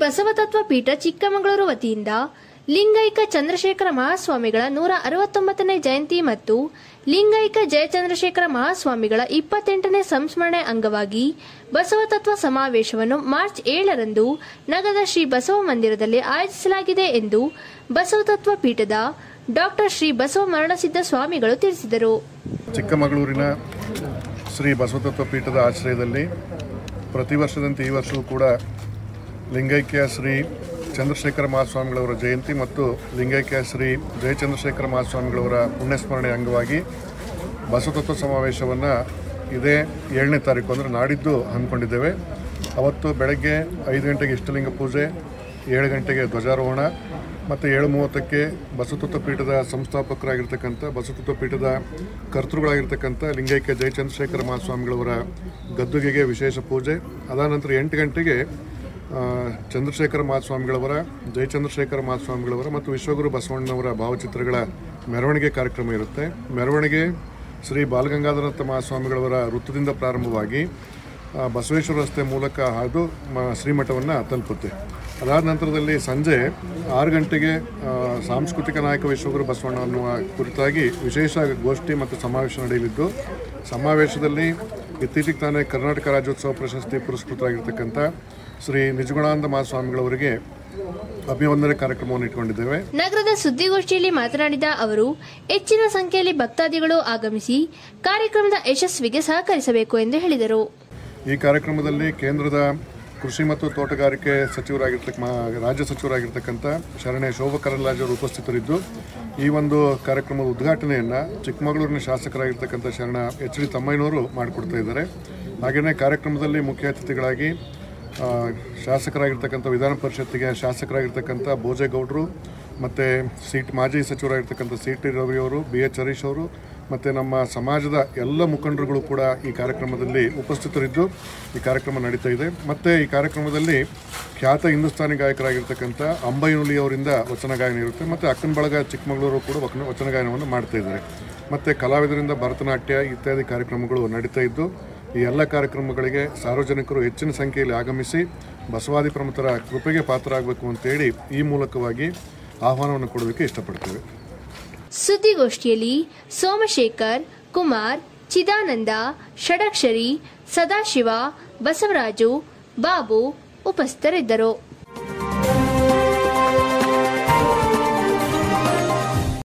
ಬಸವತತ್ವ ಪೀಠ ಚಿಕ್ಕಮಗಳೂರು ವತಿಯಿಂದ ಲಿಂಗೈಕ ಚಂದ್ರಶೇಖರ ಮಹಾಸ್ವಾಮಿಗಳ 169ನೇ ಜಯಂತಿ ಮತ್ತು ಲಿಂಗೈಕ ಜಯಚಂದ್ರಶೇಖರ ಮಹಾಸ್ವಾಮಿಗಳ 28ನೇ ಸಂಸ್ಮರಣೆ ಅಂಗವಾಗಿ ಬಸವತತ್ವ ಸಮಾವೇಶವನ್ನು ಮಾರ್ಚ್ 7ರಂದು ನಗರದ ಶ್ರೀ ಬಸವ ಮಂದಿರದಲ್ಲಿ ಆಯೋಜಿಸಲಾಗಿದೆ ಎಂದು ಬಸವತತ್ವ ಪೀಠದ ಡಾಕ್ಟರ್ ಶ್ರೀ ಬಸವ ಮರಣಸಿದ್ಧ ಸ್ವಾಮಿಗಳು ತಿಳಿಸಿದರು. ಚಿಕ್ಕಮಗಳೂರಿನ ಶ್ರೀ ಬಸವತತ್ವ ಪೀಠದ ಆಶ್ರಯದಲ್ಲಿ ಪ್ರತಿ ವರ್ಷದಂತೆ ಈ ವರ್ಷವೂ ಕೂಡ ಲಿಂಗೈಕ್ಯ ಶ್ರೀ ಚಂದ್ರಶೇಖರ ಮಹಾಸ್ವಾಮಿಗಳವರ ಜಯಂತಿ ಮತ್ತು ಲಿಂಗೈಕ್ಯ ಶ್ರೀ ಜಯಚಂದ್ರಶೇಖರ ಮಹಾಸ್ವಾಮಿಗಳವರ ಪುಣ್ಯಸ್ಮರಣೆ ಅಂಗವಾಗಿ ಬಸವತತ್ವ ಸಮಾವೇಶವನ್ನು ಇದೇ 7ನೇ ತಾರೀಕು ಅಂದರೆ ನಾಡಿದ್ದು ಹಮ್ಮಿಕೊಂಡಿದ್ದೇವೆ. ಅವತ್ತು ಬೆಳಗ್ಗೆ 5 ಗಂಟೆಗೆ ಇಷ್ಟಲಿಂಗ ಪೂಜೆ, 7 ಗಂಟೆಗೆ ಧ್ವಜಾರೋಹಣ ಮತ್ತು 7:30ಕ್ಕೆ ಬಸವತತ್ವ ಪೀಠದ ಸಂಸ್ಥಾಪಕರಾಗಿರ್ತಕ್ಕಂಥ ಬಸವತತ್ವ ಪೀಠದ ಕರ್ತೃಗಳಾಗಿರ್ತಕ್ಕಂಥ ಲಿಂಗೈಕ್ಯ ಜಯಚಂದ್ರಶೇಖರ ಮಹಾಸ್ವಾಮಿಗಳವರ ಗದ್ದುಗೆಗೆ ವಿಶೇಷ ಪೂಜೆ. ಅದಾದ ನಂತರ 8 ಗಂಟೆಗೆ ಚಂದ್ರಶೇಖರ ಮಹಾಸ್ವಾಮಿಗಳವರ, ಜಯಚಂದ್ರಶೇಖರ ಮಹಾಸ್ವಾಮಿಗಳವರ ಮತ್ತು ವಿಶ್ವಗುರು ಬಸವಣ್ಣನವರ ಭಾವಚಿತ್ರಗಳ ಮೆರವಣಿಗೆ ಕಾರ್ಯಕ್ರಮ ಇರುತ್ತೆ. ಮೆರವಣಿಗೆ ಶ್ರೀ ಬಾಲಗಂಗಾಧರನಾಥ ಮಹಾಸ್ವಾಮಿಗಳವರ ವೃತ್ತದಿಂದ ಪ್ರಾರಂಭವಾಗಿ ಬಸವೇಶ್ವರ ರಸ್ತೆ ಮೂಲಕ ಹಾದು ಶ್ರೀಮಠವನ್ನು ತಲುಪುತ್ತೆ. ಅದಾದ ನಂತರದಲ್ಲಿ ಸಂಜೆ 6 ಗಂಟೆಗೆ ಸಾಂಸ್ಕೃತಿಕ ನಾಯಕ ವಿಶ್ವಗುರು ಬಸವಣ್ಣ ಅನ್ನುವ ಕುರಿತಾಗಿ ವಿಶೇಷ ಗೋಷ್ಠಿ ಮತ್ತು ಸಮಾವೇಶ ನಡೆಯಲಿದ್ದು, ಸಮಾವೇಶದಲ್ಲಿ ಇತ್ತೀಚೆಗೆ ತಾನೇ ಕರ್ನಾಟಕ ರಾಜ್ಯೋತ್ಸವ ಪ್ರಶಸ್ತಿ ಪುರಸ್ಕೃತರಾಗಿರ್ತಕ್ಕಂಥ ಶ್ರೀ ನಿಜಗುಣಾನಂದ ಮಹಾಸ್ವಾಮಿಗಳವರಿಗೆ ಅಭಿವಂದನೆ ಕಾರ್ಯಕ್ರಮವನ್ನು ಇಟ್ಟುಕೊಂಡಿದ್ದೇವೆ. ನಗರದ ಸುದ್ದಿಗೋಷ್ಠಿಯಲ್ಲಿ ಮಾತನಾಡಿದ ಅವರು, ಹೆಚ್ಚಿನ ಸಂಖ್ಯೆಯಲ್ಲಿ ಭಕ್ತಾದಿಗಳು ಆಗಮಿಸಿ ಕಾರ್ಯಕ್ರಮದ ಯಶಸ್ವಿಗೆ ಸಹಕರಿಸಬೇಕು ಎಂದು ಹೇಳಿದರು. ಈ ಕಾರ್ಯಕ್ರಮದಲ್ಲಿ ಕೇಂದ್ರದ ಕೃಷಿ ಮತ್ತು ತೋಟಗಾರಿಕೆ ರಾಜ್ಯ ಸಚಿವರಾಗಿರ್ತಕ್ಕಂಥ ಶರಣೆ ಶೋಭಾ ಕರಂದ್ಲಾಜೆ ಅವರು ಉಪಸ್ಥಿತರಿದ್ದು, ಈ ಒಂದು ಕಾರ್ಯಕ್ರಮದ ಉದ್ಘಾಟನೆಯನ್ನು ಚಿಕ್ಕಮಗಳೂರಿನ ಶಾಸಕರಾಗಿರ್ತಕ್ಕಂಥ ಶರಣ ಎಚ್.ಡಿ. ತಮ್ಮಯ್ಯನವರು ಮಾಡಿಕೊಡ್ತಾ ಇದ್ದಾರೆ. ಹಾಗೆಯೇ ಕಾರ್ಯಕ್ರಮದಲ್ಲಿ ಮುಖ್ಯ ಅತಿಥಿಗಳಾಗಿ ಶಾಸಕರಾಗಿರ್ತಕ್ಕಂಥ ವಿಧಾನ ಪರಿಷತ್ತಿಗೆ ಶಾಸಕರಾಗಿರ್ತಕ್ಕಂಥ ಭೋಜೇಗೌಡರು ಮತ್ತು ಮಾಜಿ ಸಚಿವರಾಗಿರ್ತಕ್ಕಂಥ ಸಿ.ಟಿ. ರವಿಯವರು, ಬಿ.ಎಚ್. ಹರೀಶ್ ಅವರು ಮತ್ತು ನಮ್ಮ ಸಮಾಜದ ಎಲ್ಲ ಮುಖಂಡರುಗಳು ಕೂಡ ಈ ಕಾರ್ಯಕ್ರಮದಲ್ಲಿ ಉಪಸ್ಥಿತರಿದ್ದು ಈ ಕಾರ್ಯಕ್ರಮ ನಡೀತಾ ಇದೆ. ಮತ್ತು ಈ ಕಾರ್ಯಕ್ರಮದಲ್ಲಿ ಖ್ಯಾತ ಹಿಂದೂಸ್ತಾನಿ ಗಾಯಕರಾಗಿರ್ತಕ್ಕಂಥ ಅಂಬೈನುಲಿ ಅವರಿಂದ ವಚನ ಗಾಯನ ಇರುತ್ತೆ ಮತ್ತು ಅಕ್ಕನ ಬಳಗ ಚಿಕ್ಕಮಗಳೂರು ಕೂಡ ವಚನ ಗಾಯನವನ್ನು ಮಾಡ್ತಾ ಇದ್ದಾರೆ. ಮತ್ತು ಕಲಾವಿದರಿಂದ ಭರತನಾಟ್ಯ ಇತ್ಯಾದಿ ಕಾರ್ಯಕ್ರಮಗಳು ನಡೀತಾ ಇದ್ದು, ಈ ಎಲ್ಲ ಕಾರ್ಯಕ್ರಮಗಳಿಗೆ ಸಾರ್ವಜನಿಕರು ಹೆಚ್ಚಿನ ಸಂಖ್ಯೆಯಲ್ಲಿ ಆಗಮಿಸಿ ಬಸವಾದಿ ಪ್ರಮುಖರ ಕೃಪೆಗೆ ಪಾತ್ರರಾಗಬೇಕು ಅಂತೇಳಿ ಈ ಮೂಲಕವಾಗಿ ಆಹ್ವಾನವನ್ನು ಕೊಡೋದಕ್ಕೆ ಇಷ್ಟಪಡ್ತೇವೆ. ಸುದ್ದಿಗೋಷ್ಠಿಯಲ್ಲಿ ಸೋಮಶೇಖರ್, ಕುಮಾರ್, ಚಿದಾನಂದ, ಷಡಕ್ಷರಿ, ಸದಾಶಿವ, ಬಸವರಾಜು, ಬಾಬು ಉಪಸ್ಥಿತರಿದ್ದರು.